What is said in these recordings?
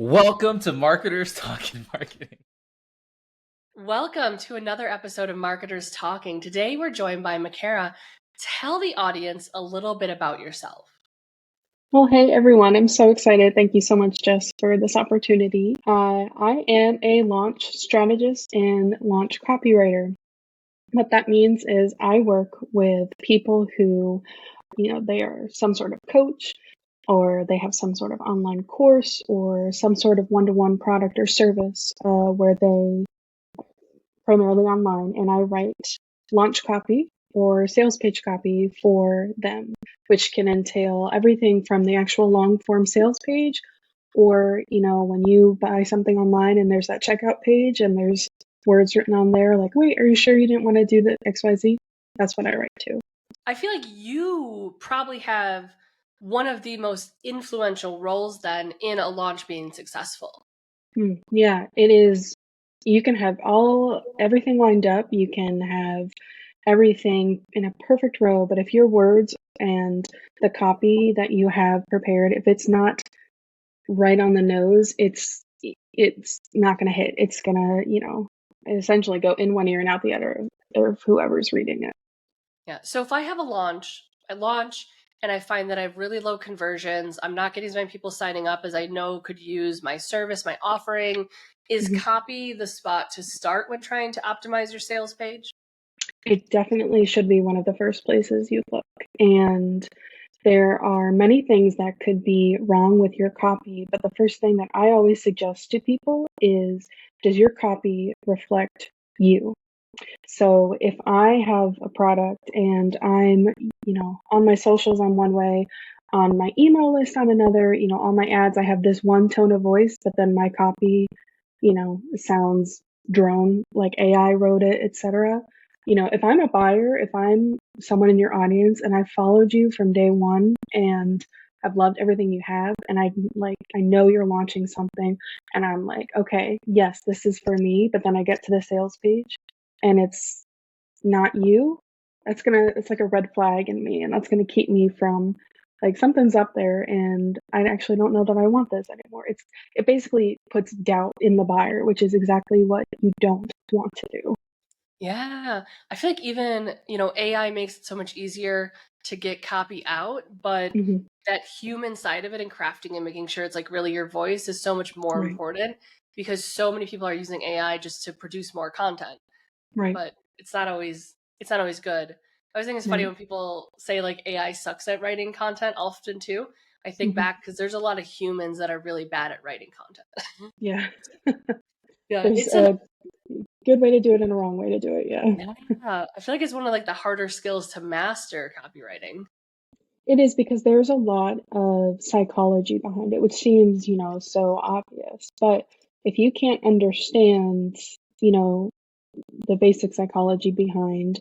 Welcome to Marketers Talking Marketing. Welcome to another episode of Marketers Talking. Today we're joined by Macaira. Tell the audience a little bit about yourself. Well, hey everyone, I'm so excited. Thank you so much, Jess, for this opportunity. I am a launch strategist and launch copywriter. What that means is I work with people who, they are some sort of coach, or they have some sort of online course, or some sort of one-to-one product or service where they primarily online, and I write launch copy or sales page copy for them, which can entail everything from the actual long form sales page, or, when you buy something online and there's that checkout page and there's words written on there like, wait, are you sure you didn't want to do the XYZ? That's what I write to. I feel like you probably have one of the most influential roles then in a launch being successful. Yeah, it is. You can have everything lined up. You can have everything in a perfect row, but if your words and the copy that you have prepared, if it's not right on the nose, it's not going to hit. It's going to, essentially go in one ear and out the other of whoever's reading it. Yeah. So if I have I launch and I find that I have really low conversions, I'm not getting as many people signing up as I know could use my service, my offering. Is copy the spot to start when trying to optimize your sales page? It definitely should be one of the first places you look. And there are many things that could be wrong with your copy, but the first thing that I always suggest to people is, does your copy reflect you? So if I have a product and I'm, on my socials I'm one way, on my email list I'm another, on my ads I have this one tone of voice, but then my copy, sounds drone, like AI wrote it, etc. If I'm a buyer, if I'm someone in your audience and I've followed you from day one and I've loved everything you have, and I know you're launching something, and I'm like, okay, yes, this is for me, but then I get to the sales page and it's not you, it's like a red flag in me, and that's gonna keep me from, like, something's up there and I actually don't know that I want this anymore. It basically puts doubt in the buyer, which is exactly what you don't want to do. Yeah. I feel like even, AI makes it so much easier to get copy out, but that human side of it and crafting and making sure it's like really your voice is so much more Right. important because so many people are using AI just to produce more content. Right. But it's not always good. I always think it's funny when people say like AI sucks at writing content often too. I think back because there's a lot of humans that are really bad at writing content. Yeah. Yeah, There's a good way to do it and a wrong way to do it. Yeah, I feel like it's one of like the harder skills to master copywriting. It is, because there's a lot of psychology behind it, which seems, so obvious. But if you can't understand, the basic psychology behind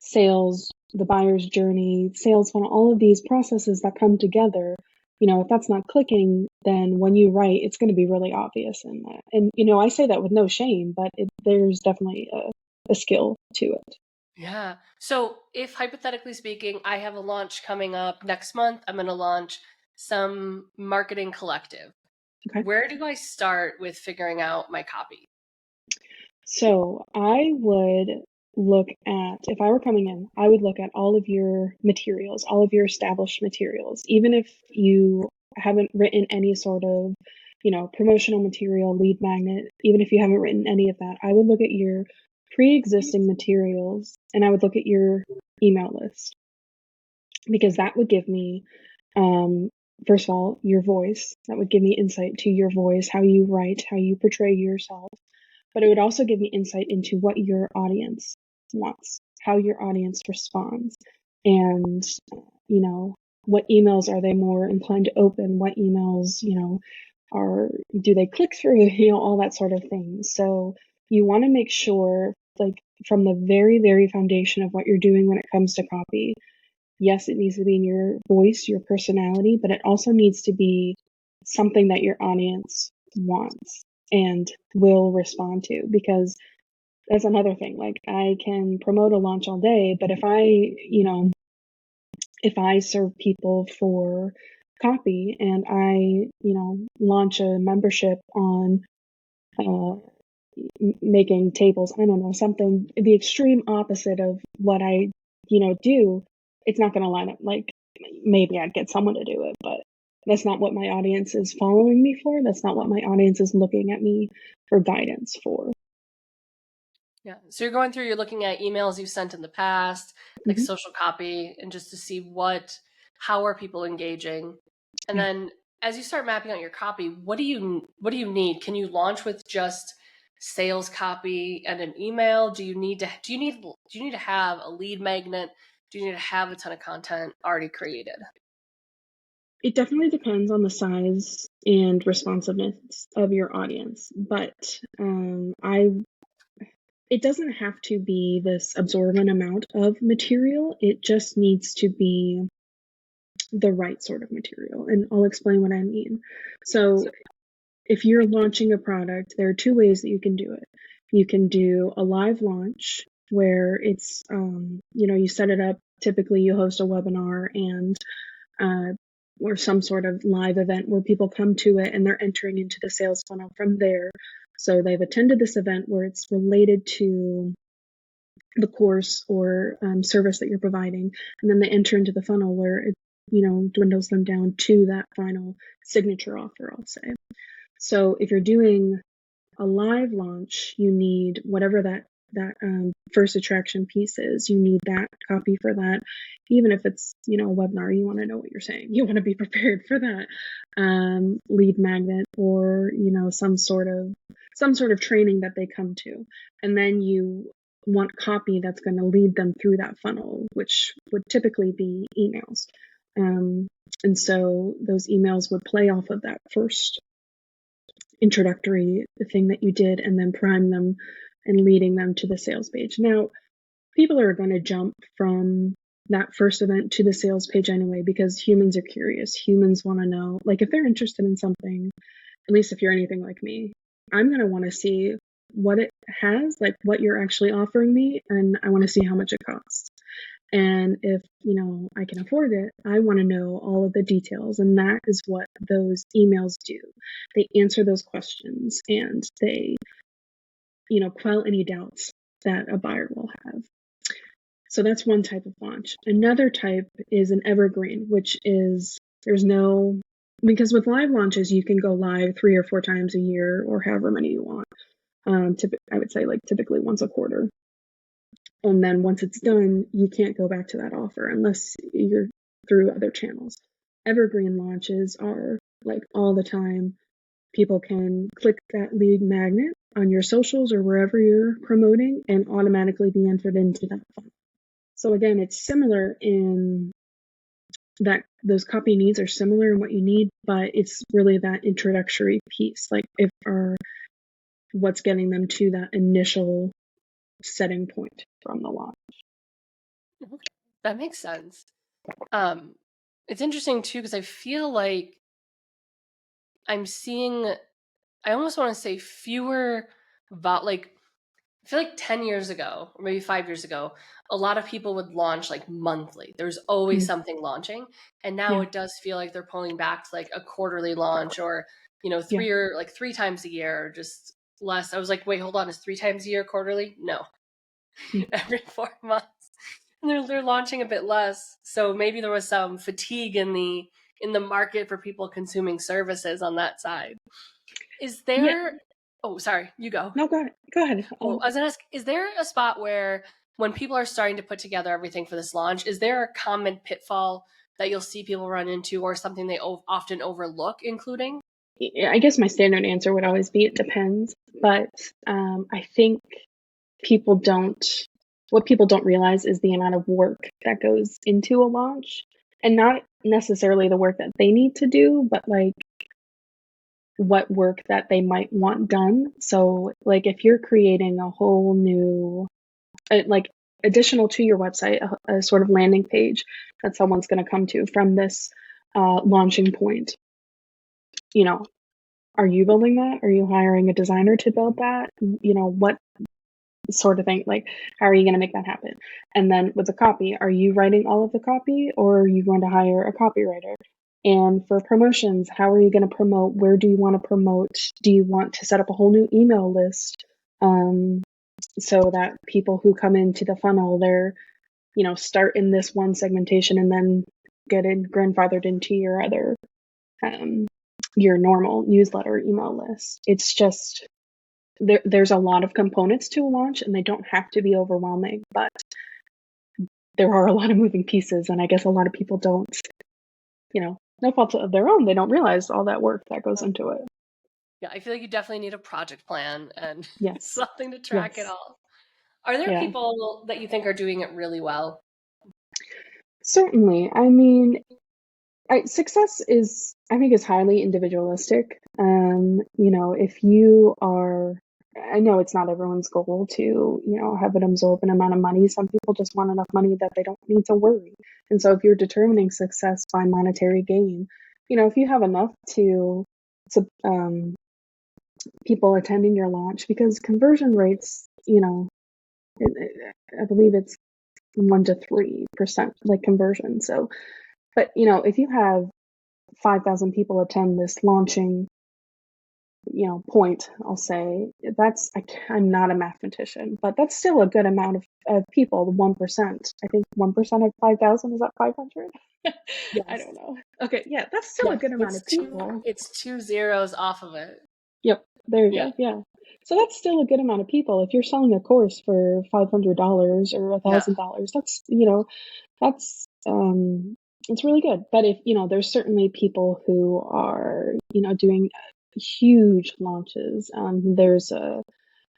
sales, the buyer's journey, sales funnel, all of these processes that come together, if that's not clicking, then when you write, it's going to be really obvious in that. And, I say that with no shame, but there's definitely a skill to it. Yeah. So if hypothetically speaking, I have a launch coming up next month, I'm going to launch some marketing collective. Okay. Where do I start with figuring out my copy? So I would look at, if I were coming in, I would look at all of your materials, all of your established materials, even if you haven't written any sort of, promotional material, lead magnet, even if you haven't written any of that, I would look at your pre-existing materials and I would look at your email list, because that would give me, first of all, your voice. That would give me insight to your voice, how you write, how you portray yourself. But it would also give me insight into what your audience wants, how your audience responds, and, what emails are they more inclined to open? What emails, do they click through? All that sort of thing. So you want to make sure, like, from the very, very foundation of what you're doing when it comes to copy, yes, it needs to be in your voice, your personality, but it also needs to be something that your audience wants and will respond to, because that's another thing. Like, I can promote a launch all day, but if I serve people for copy and I, launch a membership on making tables, I don't know, something, the extreme opposite of what I, do, it's not going to line up. Like maybe I'd get someone to do it, but that's not what my audience is following me for. That's not what my audience is looking at me for guidance for. Yeah. So you're looking at emails you've sent in the past, like Mhm. social copy, and just to see how are people engaging. And Yeah. then as you start mapping out your copy, what do you need? Can you launch with just sales copy and an email? Do you need to have a lead magnet? Do you need to have a ton of content already created? It definitely depends on the size and responsiveness of your audience, but it doesn't have to be this absorbent amount of material. It just needs to be the right sort of material. And I'll explain what I mean. So if you're launching a product, there are two ways that you can do it. You can do a live launch where it's, you set it up. Typically, you host a webinar and or some sort of live event where people come to it and they're entering into the sales funnel from there. So they've attended this event where it's related to the course or service that you're providing, and then they enter into the funnel where it, dwindles them down to that final signature offer, I'll say. So if you're doing a live launch, you need whatever that first attraction piece is. You need that copy for that. Even if it's a webinar, you want to know what you're saying. You want to be prepared for that lead magnet or some sort of training that they come to, and then you want copy that's going to lead them through that funnel, which would typically be emails. And so those emails would play off of that first introductory thing that you did and then prime them and leading them to the sales page. Now, people are going to jump from that first event to the sales page anyway because humans are curious. Humans want to know, like if they're interested in something, at least if you're anything like me, I'm going to want to see what it has, like what you're actually offering me, and I want to see how much it costs. And if, I can afford it, I want to know all of the details. And that is what those emails do. They answer those questions and they, quell any doubts that a buyer will have. So that's one type of launch. Another type is an evergreen, which is because with live launches, you can go live 3 or 4 times a year or however many you want. I would say typically once a quarter. And then once it's done, you can't go back to that offer unless you're through other channels. Evergreen launches are like all the time. People can click that lead magnet on your socials or wherever you're promoting and automatically be entered into that funnel. So again, it's similar in that those copy needs are similar in what you need, but it's really that introductory piece, like what's getting them to that initial setting point from the launch. Okay. That makes sense. It's interesting too because I feel like I'm seeing, I almost want to say fewer, I feel like 10 years ago, or maybe 5 years ago, a lot of people would launch like monthly. There's always something launching. And now Yeah. it does feel like they're pulling back to like a quarterly launch or, Yeah. 3 times a year, or just less. I was like, wait, hold on. Is 3 times a year quarterly? No. Every 4 months. And they're launching a bit less. So maybe there was some fatigue in the market for people consuming services on that side. Is Yeah. there Oh, sorry, you go. No, go ahead. Oh, I was gonna ask, is there a spot where when people are starting to put together everything for this launch, is there a common pitfall that you'll see people run into or something they often overlook including? I guess my standard answer would always be it depends. But I think what people don't realize is the amount of work that goes into a launch, and not necessarily the work that they need to do, but like what work that they might want done. So like if you're creating a whole new, like additional to your website, a sort of landing page that someone's going to come to from this launching point, are you building that? Are you hiring a designer to build that? What sort of thing, like how are you going to make that happen? And then with the copy, are you writing all of the copy or are you going to hire a copywriter? And for promotions, how are you going to promote? Where do you want to promote? Do you want to set up a whole new email list so that people who come into the funnel, they're, start in this one segmentation and then get grandfathered into your other, your normal newsletter email list? It's just, there's a lot of components to a launch, and they don't have to be overwhelming, but there are a lot of moving pieces, and I guess a lot of people don't, no fault of their own, they don't realize all that work that goes into it. Yeah, I feel like you definitely need a project plan and Yes. something to track it all. Are there people that you think are doing it really well? Certainly. I mean, success is, I think, is highly individualistic. If you are, I know it's not everyone's goal to, have an absorbent amount of money. Some people just want enough money that they don't need to worry. And so if you're determining success by monetary gain, if you have enough to people attending your launch, because conversion rates, I believe it's 1 to 3% like conversion. So, but if you have 5,000 people attend this launching, point, I'll say I'm not a mathematician, but that's still a good amount of people. 1%, I think 1% of 5,000, is that 500? Yes. I don't know. Okay, yeah, that's still a good amount of people. It's 2 zeros off of it. Yep, there you go. Yeah. So that's still a good amount of people. If you're selling a course for $500 or $1,000, that's, that's, it's really good. But if, there's certainly people who are, doing huge launches. There's a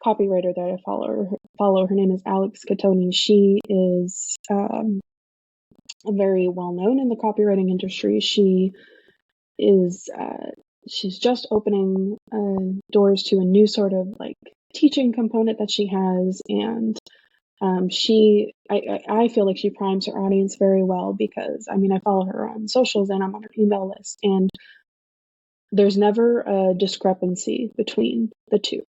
copywriter that I follow. Her name is Alex Catoni. She is, very well known in the copywriting industry. She is, she's just opening doors to a new sort of like teaching component that she has, and I feel like she primes her audience very well, because I follow her on socials and I'm on her email list, and there's never a discrepancy between the two.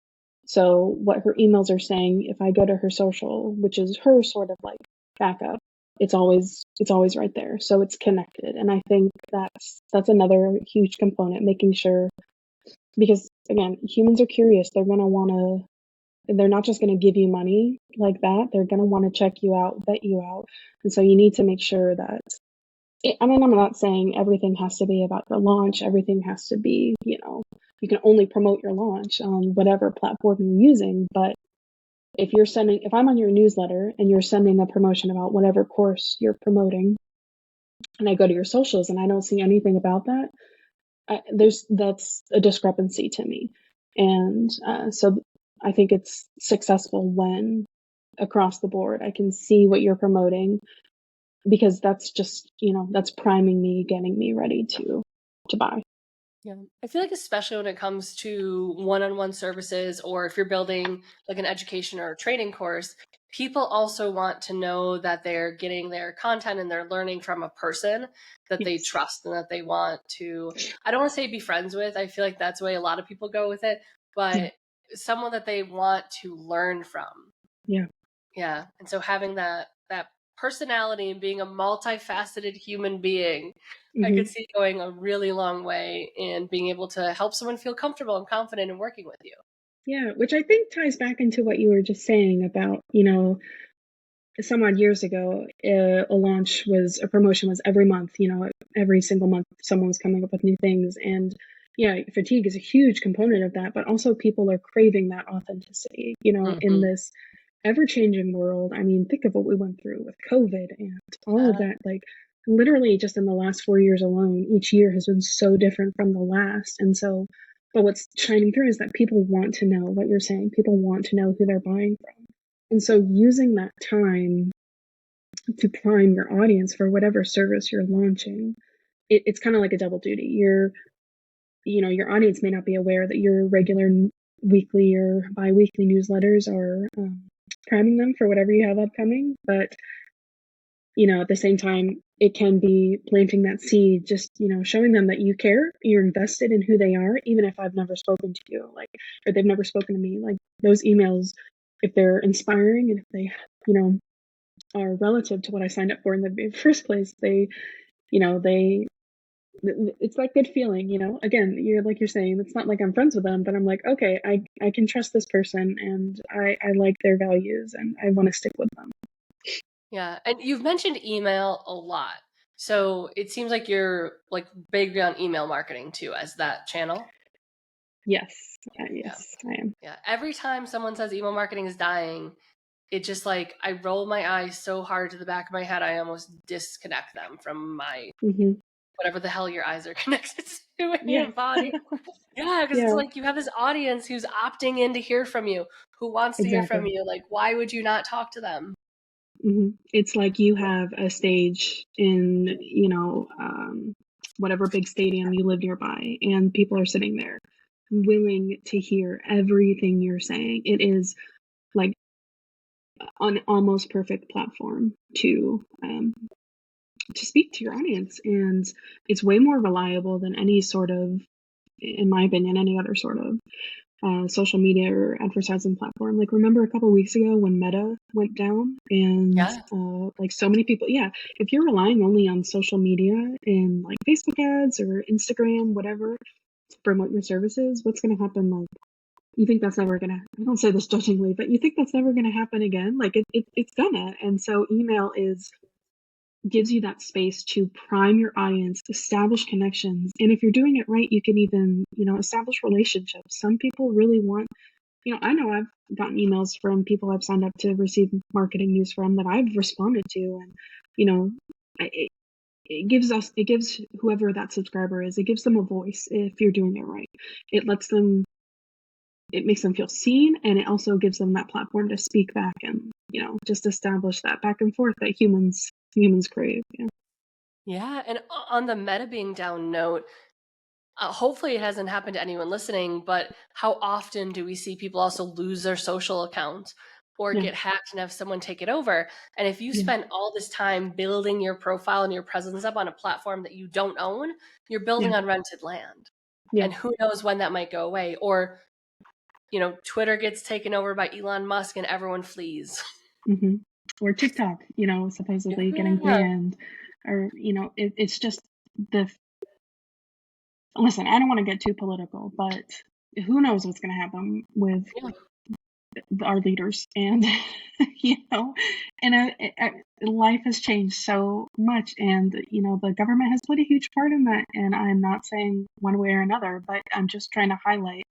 So what her emails are saying, if I go to her social, which is her sort of like backup, it's always right there. So it's connected. And I think that's another huge component, making sure, because again, humans are curious. They're not just going to give you money like that. They're going to want to check you out, vet you out. And so you need to make sure that, I'm not saying everything has to be about your launch. Everything has to be, you can only promote your launch on whatever platform you're using. But if I'm on your newsletter and you're sending a promotion about whatever course you're promoting, and I go to your socials and I don't see anything about that, that's a discrepancy to me. And so I think it's successful when across the board I can see what you're promoting, because that's just, that's priming me, getting me ready to buy. Yeah. I feel like especially when it comes to one-on-one services, or if you're building like an education or a training course, people also want to know that they're getting their content and they're learning from a person that they trust and that they want to, I don't want to say be friends with. I feel like that's the way a lot of people go with it, but someone that they want to learn from. Yeah. Yeah. And so having that personality and being a multifaceted human being, I could see going a really long way in being able to help someone feel comfortable and confident in working with you. Yeah, which I think ties back into what you were just saying about, some odd years ago, a promotion was every month, every single month someone was coming up with new things. And yeah, fatigue is a huge component of that, but also people are craving that authenticity, in this ever-changing world. Think of what we went through with COVID and all of that. Like literally just in the last 4 years alone, each year has been so different from the last. And so, but what's shining through is that people want to know what you're saying. People want to know who they're buying from. And so using that time to prime your audience for whatever service you're launching, it's kind of like a double duty. Your audience may not be aware that your regular weekly or bi-weekly newsletters are priming them for whatever you have upcoming, but at the same time, it can be planting that seed, just showing them that you care, you're invested in who they are, even if I've never spoken to you, or they've never spoken to me. Like those emails, if they're inspiring and if they are relative to what I signed up for in the first place, they it's that good feeling, again, you're saying, it's not like I'm friends with them, but I'm like, okay, I can trust this person, and I like their values, and I want to stick with them. Yeah. And you've mentioned email a lot. So it seems like you're like big on email marketing too, as that channel. Yes. Yes, I am. Yeah. Every time someone says email marketing is dying, it just like I roll my eyes so hard to the back of my head, I almost disconnect them from my whatever the hell your eyes are connected to in your body. Yeah, because it's like you have this audience who's opting in to hear from you, who wants to hear from you. Like, why would you not talk to them? It's like you have a stage in, whatever big stadium you live nearby, and people are sitting there willing to hear everything you're saying. It is like an almost perfect platform to speak to your audience, and it's way more reliable than any sort of, in my opinion, any other sort of social media or advertising platform. Like, remember a couple of weeks ago when Meta went down, and like so many people, if you're relying only on social media and like Facebook ads or Instagram, whatever, to promote your services, what's going to happen? Like, you think that's never gonna, I don't say this judgingly, but you think that's never gonna happen again? Like, it's gonna. And so email gives you that space to prime your audience, establish connections. And if you're doing it right, you can even, establish relationships. Some people really want, I know I've gotten emails from people I've signed up to receive marketing news from that I've responded to. And, it gives whoever that subscriber is, it gives them a voice if you're doing it right. It makes them feel seen, and it also gives them that platform to speak back and, just establish that back and forth that humans crave. Yeah. And on the Meta being down note, hopefully it hasn't happened to anyone listening, but how often do we see people also lose their social account or get hacked and have someone take it over? And if you spend all this time building your profile and your presence up on a platform that you don't own, you're building on rented land. And who knows when that might go away? Or, Twitter gets taken over by Elon Musk and everyone flees. Or TikTok, supposedly getting banned, or, it's just listen, I don't want to get too political, but who knows what's going to happen with our leaders, and life has changed so much, and the government has played a huge part in that, and I'm not saying one way or another, but I'm just trying to highlight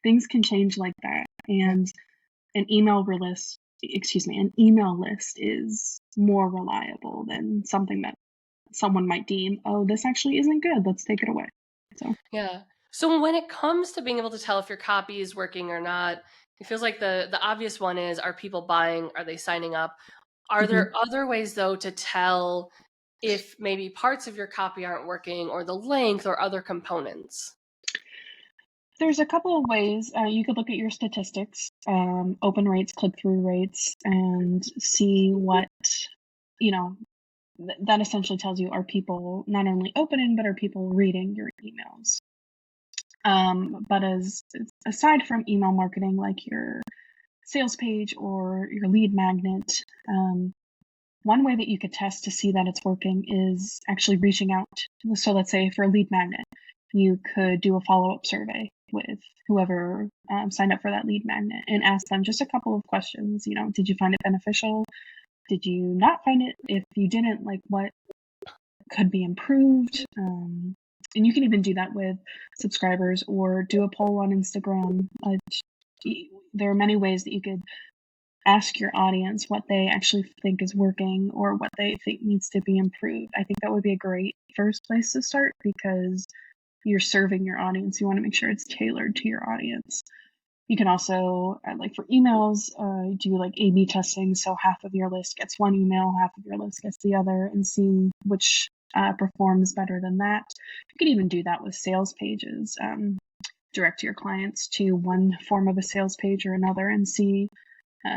things can change like that, and an email list is more reliable than something that someone might deem, oh, this actually isn't good, let's take it away. So when it comes to being able to tell if your copy is working or not, it feels like the obvious one is, are people buying? Are they signing up? Are there other ways, though, to tell if maybe parts of your copy aren't working, or the length, or other components? There's a couple of ways. You could look at your statistics, open rates, click-through rates, and see what, that essentially tells you, are people not only opening, but are people reading your emails? But aside from email marketing, like your sales page or your lead magnet, one way that you could test to see that it's working is actually reaching out. So let's say for a lead magnet, you could do a follow-up survey with whoever signed up for that lead magnet and ask them just a couple of questions. Did you find it beneficial? Did you not find it? If you didn't, like, what could be improved? And you can even do that with subscribers, or do a poll on Instagram. There are many ways that you could ask your audience what they actually think is working or what they think needs to be improved. I think that would be a great first place to start, because you're serving your audience. You want to make sure it's tailored to your audience. You can also, like for emails, do like A/B testing. So half of your list gets one email, half of your list gets the other, and see which performs better than that. You could even do that with sales pages. Direct your clients to one form of a sales page or another, and see,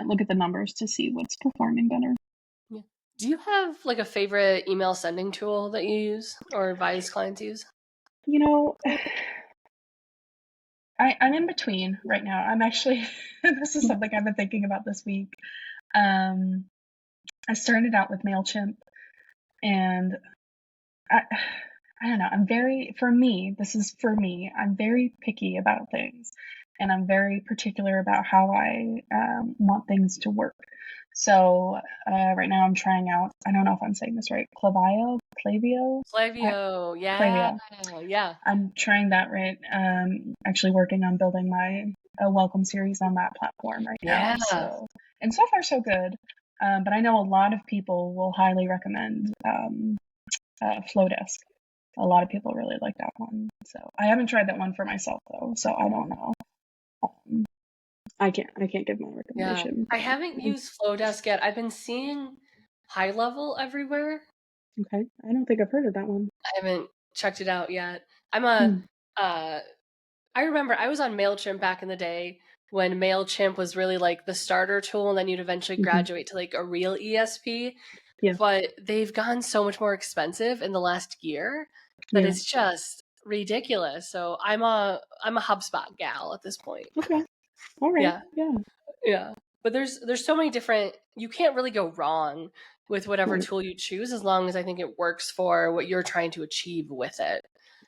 look at the numbers to see what's performing better. Yeah. Do you have like a favorite email sending tool that you use or advise clients use? I'm in between right now. I'm actually, this is something I've been thinking about this week. I started out with MailChimp, and I don't know. This is for me, I'm very picky about things and I'm very particular about how I want things to work. So right now I'm trying out, I don't know if I'm saying this right, Clavio? Flavio, yeah, Clavio. yeah. I'm trying that right. Actually working on building my a welcome series on that platform right now. Yeah. And so far so good. But I know a lot of people will highly recommend Flowdesk. A lot of people really like that one. So I haven't tried that one for myself though, so I don't know. I can't give my Yeah. recommendation. I haven't used Flowdesk yet. I've been seeing High Level everywhere. Okay, I don't think I've heard of that one. I haven't checked it out yet. Hmm. I remember I was on MailChimp back in the day when MailChimp was really like the starter tool, and then you'd eventually graduate to like a real ESP. Yeah. But they've gotten so much more expensive in the last year that Yeah. it's just ridiculous. So I'm a HubSpot gal at this point. Okay. All right. Yeah. Yeah. Yeah. But there's so many different, you can't really go wrong with whatever Right. tool you choose, as long as I think it works for what you're trying to achieve with it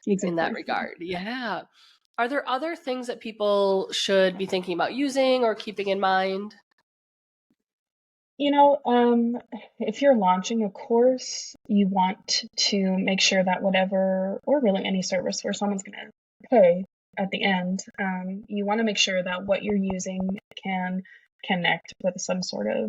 in that Exactly. regard. Yeah. Are there other things that people should be thinking about using or keeping in mind? You know, if you're launching a course, you want to make sure that whatever, or really any service where someone's going to pay at the end, you want to make sure that what you're using can connect with some sort of,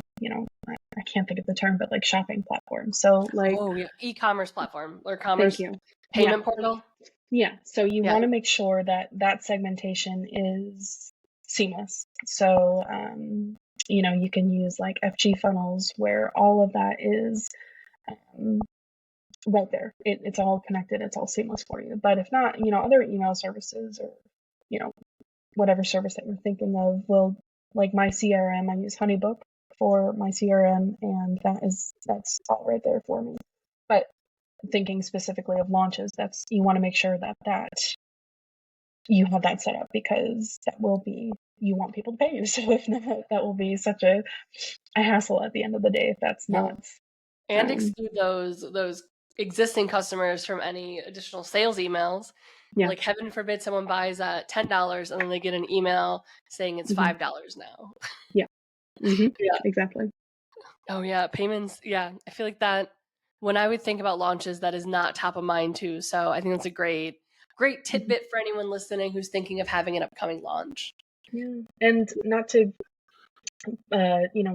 I can't think of the term, but like shopping platform. So like, Oh, yeah. E-commerce platform or thank commerce you. Yeah. payment portal. Yeah. So you Yeah. want to make sure that that segmentation is seamless. So, you can use like FG funnels where all of that is right there. It's all connected. It's all seamless for you. But if not, other email services or, you know, whatever service that you're thinking of will, like my CRM, I use Honeybook for my CRM, and that's all right there for me. But thinking specifically of launches, that's you want to make sure that you have that set up, because that will be, you want people to pay you. So if not, that will be such a hassle at the end of the day if that's not. And exclude those existing customers from any additional sales emails. Yeah. Like heaven forbid someone buys at $10 and then they get an email saying it's $5 now. Yeah. Yeah. Exactly. Oh yeah, payments. Yeah, I feel like that when I would think about launches, that is not top of mind too. So I think that's a great tidbit for anyone listening who's thinking of having an upcoming launch. Yeah. And not to,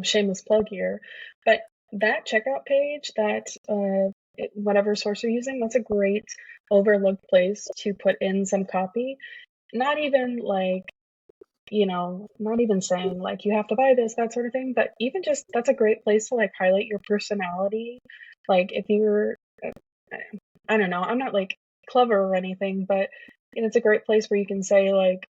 shameless plug here, but that checkout page, that whatever source you're using, that's a great overlooked place to put in some copy. Not even like, not even saying like you have to buy this, that sort of thing, but even just that's a great place to like highlight your personality. Like if you're, I don't know, I'm not like clever or anything, but it's a great place where you can say like,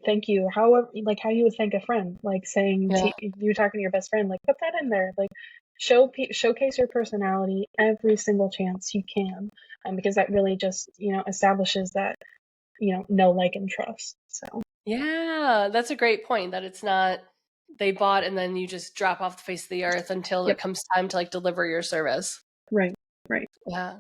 thank you, however, like how you would thank a friend, like saying you're talking to your best friend, like put that in there, like showcase your personality every single chance you can, because that really just establishes that know, like, and trust. So yeah, that's a great point, that it's not they bought and then you just drop off the face of the earth until it comes time to like deliver your service. Right. Yeah.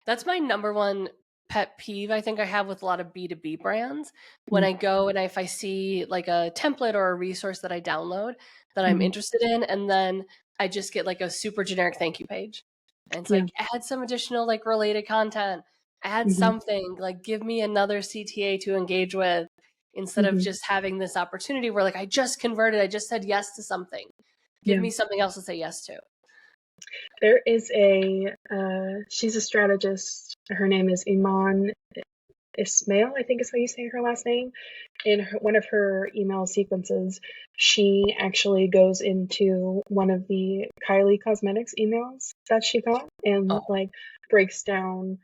That's my number one pet peeve I think I have with a lot of B2B brands. When I go and if I see like a template or a resource that I download that I'm interested in, and then I just get like a super generic thank you page. And it's like, add some additional like related content, add something, like give me another CTA to engage with, instead of just having this opportunity where like I just converted, I just said yes to something. Give me something else to say yes to. There is she's a strategist. Her name is Iman Ismail, I think is how you say her last name. In one of her email sequences, she actually goes into one of the Kylie Cosmetics emails that she got and like breaks down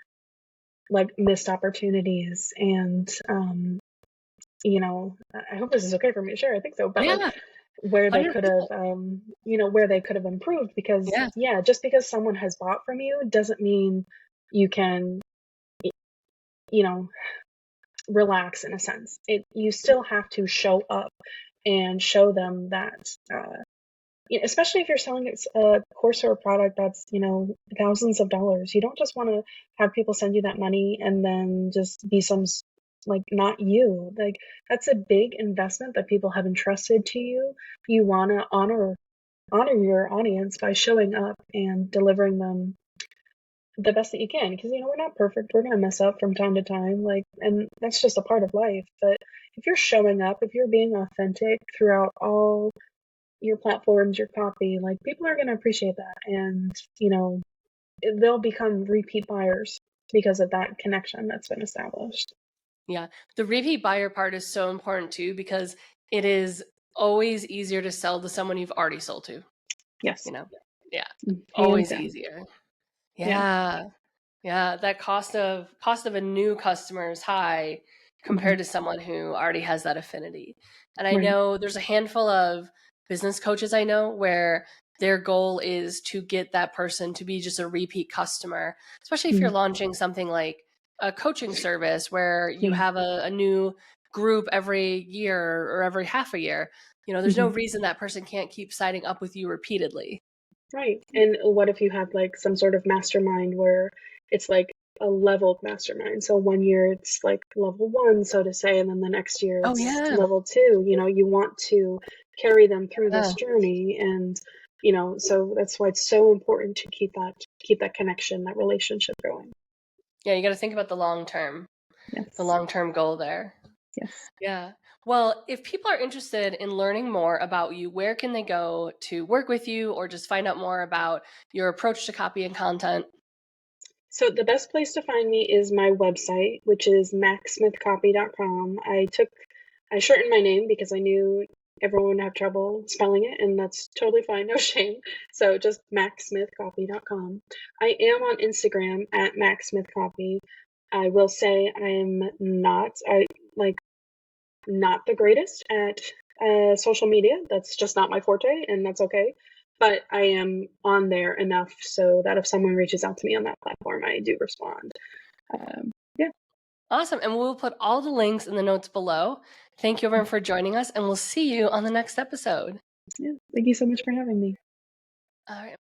like missed opportunities and I hope this is okay for me to share. I think so, but like where they could have where they could have improved, because just because someone has bought from you doesn't mean you can relax in a sense. You still have to show up and show them that especially if you're selling a course or a product that's, thousands of dollars. You don't just want to have people send you that money and then just be like not you. Like that's a big investment that people have entrusted to you. You want to honor your audience by showing up and delivering them the best that you can, because we're not perfect. We're going to mess up from time to time, and that's just a part of life. But if you're showing up, if you're being authentic throughout all your platforms, your copy, like people are going to appreciate that, and they'll become repeat buyers because of that connection that's been established. Yeah, the repeat buyer part is so important too, because it is always easier to sell to someone you've already sold to. Yes. Yeah, Hands always down. easier. Yeah. That cost of a new customer is high compared to someone who already has that affinity. And I know there's a handful of business coaches I know where their goal is to get that person to be just a repeat customer, especially if you're launching something like a coaching service where you have a new group every year or every half a year. There's no reason that person can't keep signing up with you repeatedly. Right. And what if you have like some sort of mastermind where it's like a leveled mastermind? So one year it's like level 1, so to say, and then the next year it's level 2. You want to carry them through this journey, and so that's why it's so important to keep that connection, that relationship going. Yeah, you got to think about the long term. Yes. The long-term goal there. Yes. Yeah. Well, if people are interested in learning more about you, where can they go to work with you or just find out more about your approach to copy and content? So the best place to find me is my website, which is macsmithcopy.com. I shortened my name because I knew everyone would have trouble spelling it, and that's totally fine, no shame. So just macsmithcopy.com. I am on Instagram at macsmithcopy. I will say I'm not the greatest at social media. That's just not my forte, and that's okay. But I am on there enough so that if someone reaches out to me on that platform, I do respond. Yeah. Awesome. And we'll put all the links in the notes below. Thank you everyone for joining us, and we'll see you on the next episode. Yeah. Thank you so much for having me. All right.